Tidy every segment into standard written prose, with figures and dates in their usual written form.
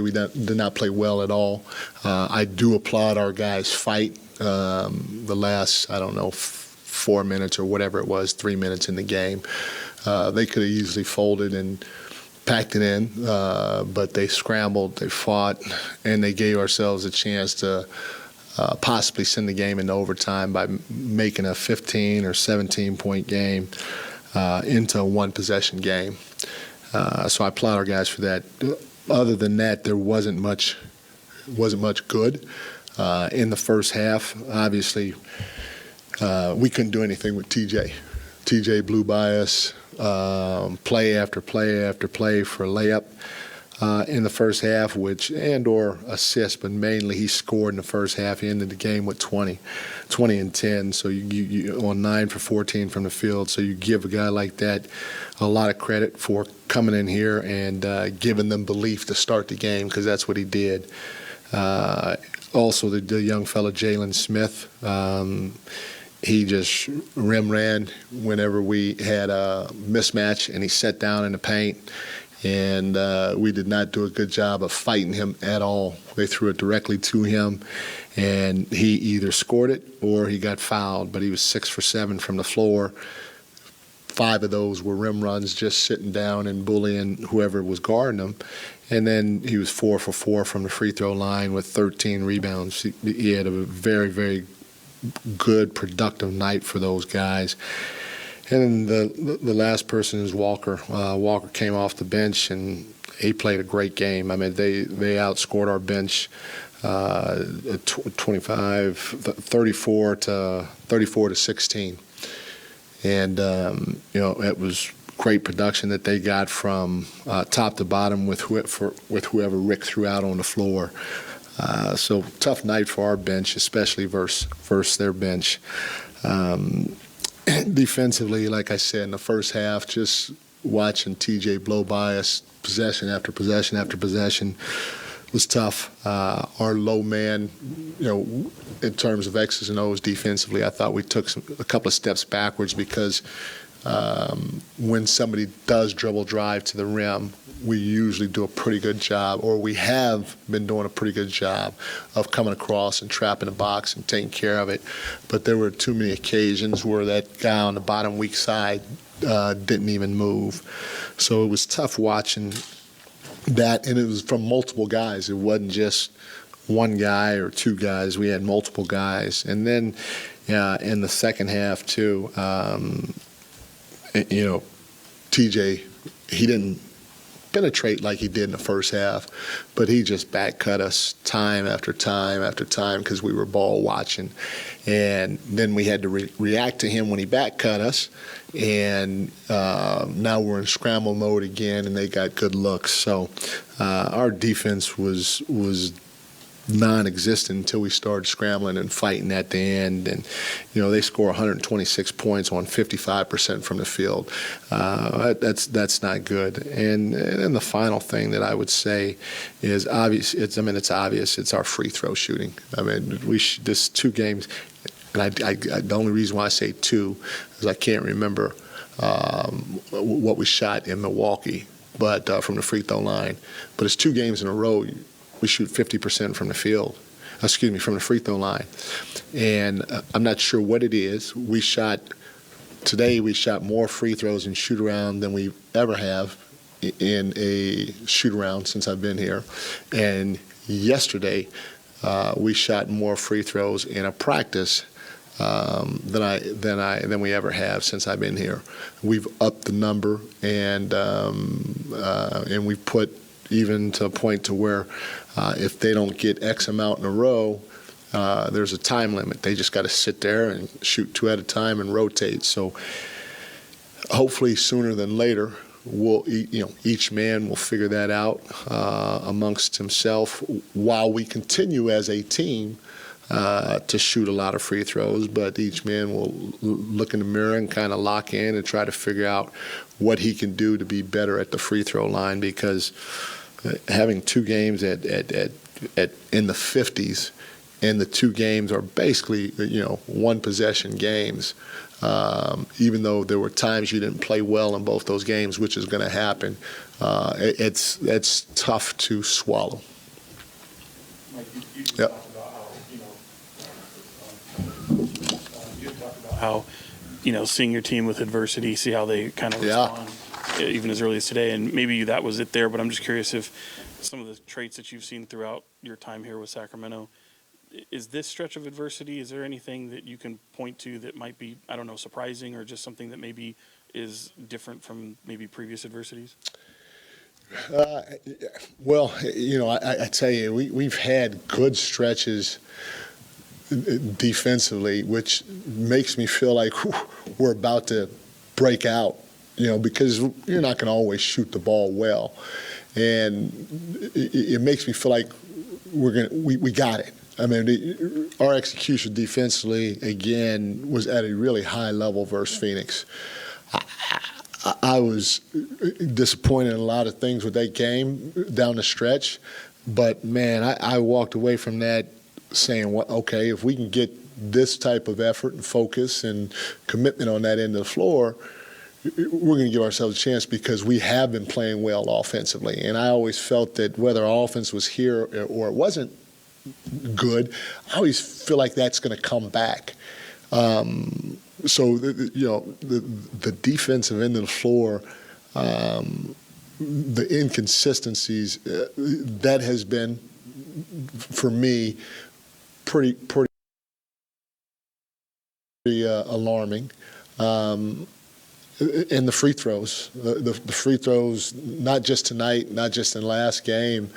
We did not play well at all. I do applaud our guys' fight. The last, 4 minutes or whatever it was, 3 minutes in the game, they could have easily folded and packed it in, but they scrambled, they fought, and they gave ourselves a chance to possibly send the game into overtime by making a 15 or 17-point game into a one-possession game. So I applaud our guys for that. Other than that, there wasn't much good in the first half. Obviously, we couldn't do anything with TJ. TJ blew by us, play after play after play for a layup in the first half, or assist, but mainly he scored in the first half. He ended the game with 20 and 10, so you on 9 for 14 from the field. So you give a guy like that a lot of credit for coming in here and giving them belief to start the game, because that's what he did. Also, the young fella, Jalen Smith, he just rim ran whenever we had a mismatch, and he sat down in the paint. And we did not do a good job of fighting him at all. They threw it directly to him, and he either scored it or he got fouled. But he was 6 for 7 from the floor. 5 of those were rim runs, just sitting down and bullying whoever was guarding him. And then he was 4 for 4 from the free throw line with 13 rebounds. He had a very, very good, productive night for those guys. And then the last person is Walker. Walker came off the bench, and he played a great game. I mean, they outscored our bench 34 to 16. And, it was great production that they got from top to bottom with whoever Rick threw out on the floor. So tough night for our bench, especially versus their bench. Defensively, like I said, in the first half, just watching TJ blow by us possession after possession after possession was tough. Our low man, in terms of X's and O's defensively, I thought we took a couple of steps backwards, because when somebody does dribble drive to the rim, we usually do a pretty good job, or we have been doing a pretty good job of coming across and trapping the box and taking care of it. But there were too many occasions where that guy on the bottom weak side didn't even move. So it was tough watching that, and it was from multiple guys. It wasn't just one guy or two guys. We had multiple guys. And then in the second half, too, TJ, he didn't penetrate like he did in the first half, but he just back cut us time after time after time because we were ball watching. And then we had to react to him when he back cut us, and now we're in scramble mode again, and they got good looks. So our defense was non-existent until we started scrambling and fighting at the end. And they score 126 points on 55% from the field. That's not good. And then the final thing that I would say is obvious. It's obvious. It's our free throw shooting. I mean, this 2 games, and the only reason why I say 2 is I can't remember what we shot in Milwaukee, but from the free throw line. But it's 2 games in a row. We shoot 50% from the field. From the free throw line. And I'm not sure what it is. Today we shot more free throws in shoot-around than we ever have in a shoot-around since I've been here. And yesterday we shot more free throws in a practice than we ever have since I've been here. We've upped the number, and we've put even to a point to where if they don't get X amount in a row, there's a time limit. They just got to sit there and shoot 2 at a time and rotate. So hopefully sooner than later, each man will figure that out amongst himself while we continue as a team to shoot a lot of free throws. But each man will look in the mirror and kind of lock in and try to figure out what he can do to be better at the free throw line, because having 2 games in the 50s and the two games are basically, one possession games. Even though there were times you didn't play well in both those games, which is going to happen, it's tough to swallow. Mike, you Yep. talked about how, you talked about how, seeing your team with adversity, see how they kind of respond, even as early as today, and maybe that was it there, but I'm just curious if some of the traits that you've seen throughout your time here with Sacramento, is this stretch of adversity, is there anything that you can point to that might be, I don't know, surprising, or just something that maybe is different from maybe previous adversities? Well, I tell you, we've had good stretches defensively, which makes me feel like we're about to break out, because you're not going to always shoot the ball well. And it makes me feel like we got it. I mean, our execution defensively, again, was at a really high level versus Phoenix. I was disappointed in a lot of things with that game down the stretch, but, man, I walked away from that saying, well, okay, if we can get this type of effort and focus and commitment on that end of the floor, we're going to give ourselves a chance, because we have been playing well offensively. And I always felt that whether our offense was here or it wasn't good, I always feel like that's going to come back. So, the defensive end of the floor, the inconsistencies, that has been, for me, pretty alarming. And the free throws, the free throws, not just tonight, not just in the last game,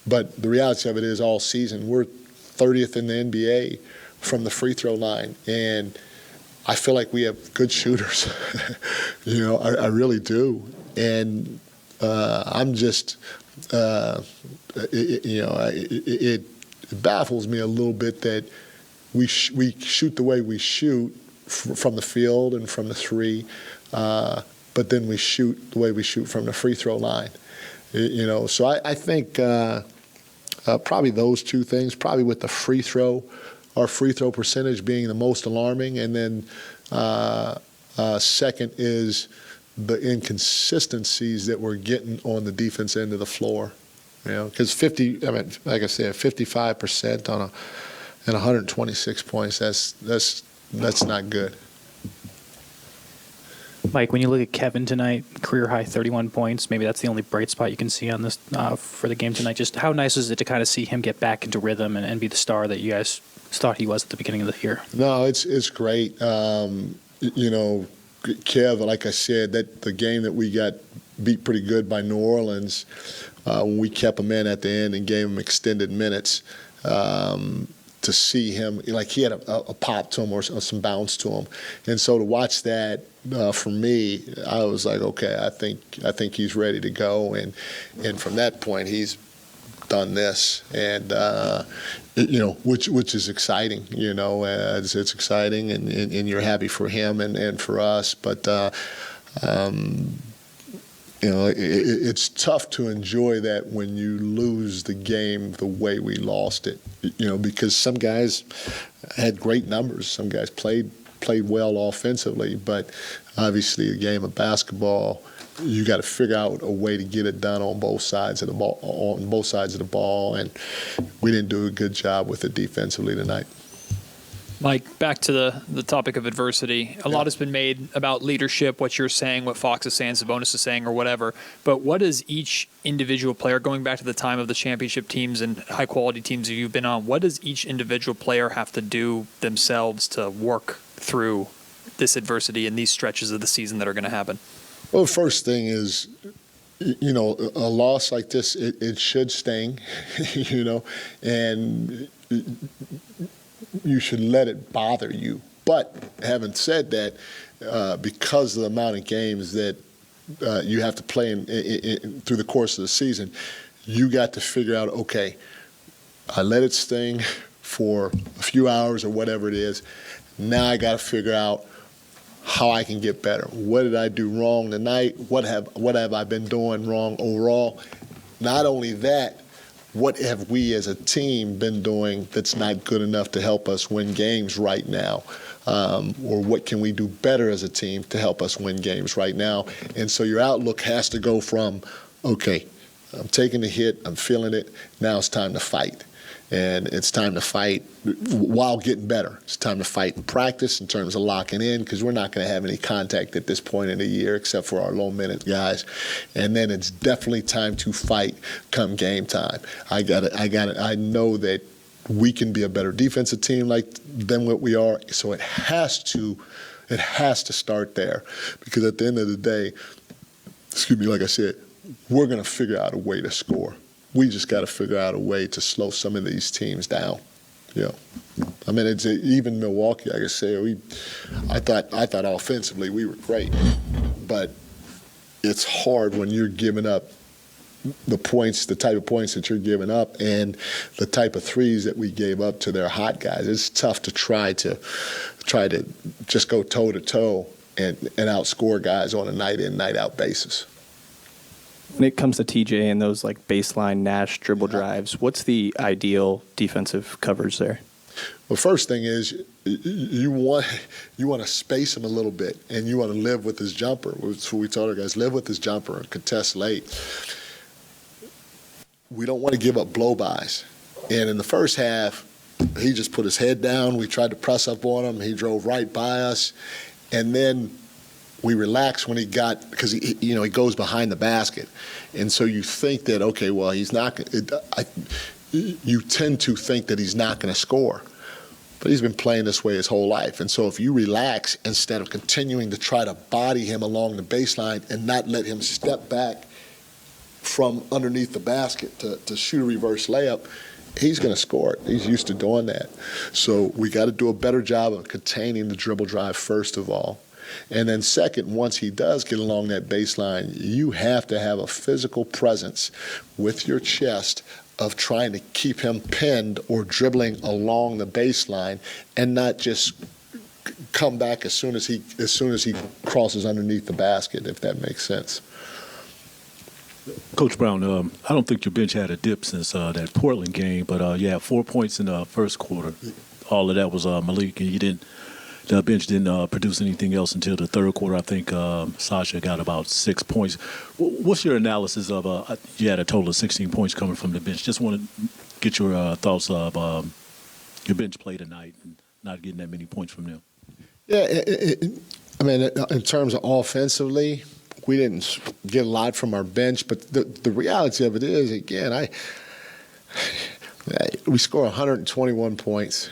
but the reality of it is all season. We're 30th in the NBA from the free throw line, and I feel like we have good shooters. I really do. And I'm just, it baffles me a little bit that we shoot the way we shoot from the field and from the three, but then we shoot the way we shoot from the free throw line. So I think probably those two things, probably with the free throw, our free throw percentage being the most alarming, and then second is the inconsistencies that we're getting on the defense end of the floor. Because like I said, 55% and 126 points, that's not good. Mike, when you look at Kevin tonight, career high 31 points, maybe that's the only bright spot you can see on this for the game tonight. Just how nice is it to kind of see him get back into rhythm and be the star that you guys thought he was at the beginning of the year? No, it's great. Kev, like I said, that the game that we got beat pretty good by New Orleans, when we kept him in at the end and gave him extended minutes, to see him, like he had a pop to him or some bounce to him. And so to watch that, for me, I was like, okay, I think he's ready to go. And from that point, he's done this, and which is exciting. It's exciting, and you're happy for him and for us. But it's tough to enjoy that when you lose the game the way we lost it. Because some guys had great numbers, some guys played well offensively, but obviously a game of basketball, you got to figure out a way to get it done on both sides of the ball, and we didn't do a good job with it defensively tonight. Mike, back to the topic of adversity. A lot has been made about leadership, what you're saying, what Fox is saying, Sabonis is saying, or whatever. But what does each individual player, going back to the time of the championship teams and high-quality teams you've been on, what does each individual player have to do themselves to work through this adversity and these stretches of the season that are going to happen? Well, the first thing is, a loss like this, it should sting, and you should let it bother you. But having said that, because of the amount of games that you have to play through the course of the season, you got to figure out, okay, I let it sting for a few hours or whatever it is. Now I got to figure out how I can get better. What did I do wrong tonight? What have I been doing wrong overall? Not only that, what have we as a team been doing that's not good enough to help us win games right now? Or what can we do better as a team to help us win games right now? And so your outlook has to go from, okay, I'm taking the hit, I'm feeling it, now it's time to fight. And it's time to fight while getting better. It's time to fight in practice in terms of locking in, because we're not going to have any contact at this point in the year except for our low-minute guys. And then it's definitely time to fight come game time. I know that we can be a better defensive team than what we are, so it has to start there, because at the end of the day, like I said, we're going to figure out a way to score. We just got to figure out a way to slow some of these teams down. Yeah, I mean, it's even Milwaukee. Like I say, I thought offensively we were great, but it's hard when you're giving up the type of points that you're giving up, and the type of threes that we gave up to their hot guys. It's tough to try to just go toe to toe and outscore guys on a night in, night out basis. When it comes to TJ and those like baseline Nash dribble drives, what's the ideal defensive coverage there? Well, first thing is you want to space him a little bit, and you want to live with his jumper. That's what we told our guys: live with his jumper and contest late. We don't want to give up blow-bys. And in the first half, he just put his head down. We tried to press up on him. He drove right by us, and then we relaxed when because he goes behind the basket, and so you think that, okay, well, he's not. You tend to think that he's not going to score, but he's been playing this way his whole life. And so if you relax instead of continuing to try to body him along the baseline and not let him step back from underneath the basket to shoot a reverse layup, he's going to score it. He's used to doing that. So we got to do a better job of containing the dribble drive first of all. And then second, once he does get along that baseline, you have to have a physical presence with your chest of trying to keep him pinned or dribbling along the baseline, and not just come back as soon as he crosses underneath the basket, if that makes sense. Coach Brown, I don't think your bench had a dip since that Portland game, but you had 4 points in the first quarter. All of that was Malik, and the bench didn't produce anything else until the third quarter. I think Sasha got about 6 points. What's your analysis of you had a total of 16 points coming from the bench? Just want to get your thoughts of your bench play tonight and not getting that many points from them. Yeah, I mean, in terms of offensively, we didn't get a lot from our bench, but the reality of it is, again, we score 121 points.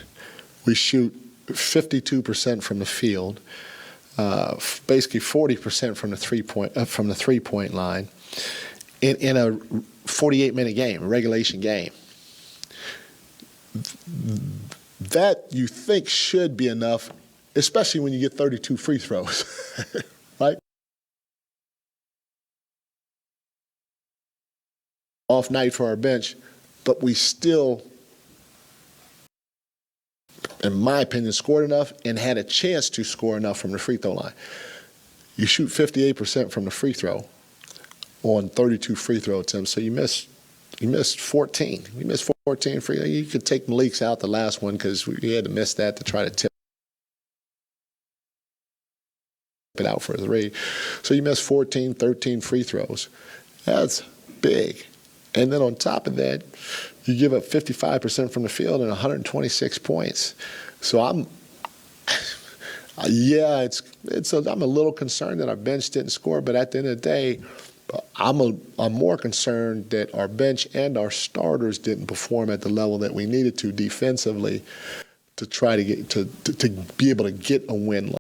We shoot 52% from the field, basically 40% from the 3-point line, in a 48-minute game, a regulation game. That you think should be enough, especially when you get 32 free throws, right? Off night for our bench, but we still, in my opinion, scored enough and had a chance to score enough from the free throw line. You shoot 58% from the free throw on 32 free throw attempts, so you missed 14. You missed 14 free. You could take Malik's out the last one because we had to miss that to try to tip it out for a three. So you missed 14, 13 free throws. That's big. And then on top of that, you give up 55% from the field and 126 points. So I'm a little concerned that our bench didn't score, but at the end of the day, I'm more concerned that our bench and our starters didn't perform at the level that we needed to defensively to try to get to be able to get a win